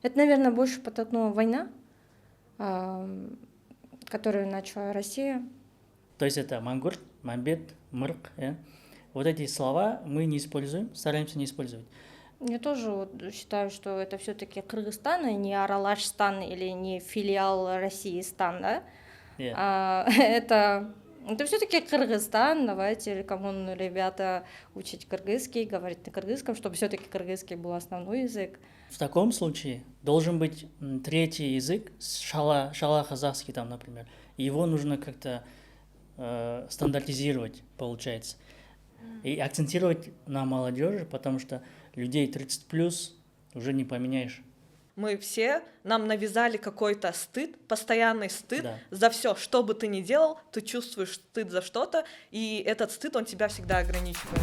Это, наверное, больше подтолкнула война, которую начала Россия. То есть это мангурт, мамбет, мырк, вот эти слова мы не используем, стараемся не использовать. Я тоже вот считаю, что это все-таки Кыргызстан, и не Аралашстан или не филиал России-стан, да? Это все-таки Кыргызстан. Давайте рекомендую ребята учить кыргызский, говорить на кыргызском, чтобы все-таки кыргызский был основной язык. В таком случае должен быть третий язык, шала казахский там, например. Его нужно как-то стандартизировать, получается. И акцентировать на молодежи, потому что людей 30+ уже не поменяешь. Нам навязали какой-то стыд, постоянный стыд за все, что бы ты ни делал, ты чувствуешь стыд за что-то, и этот стыд, он тебя всегда ограничивает.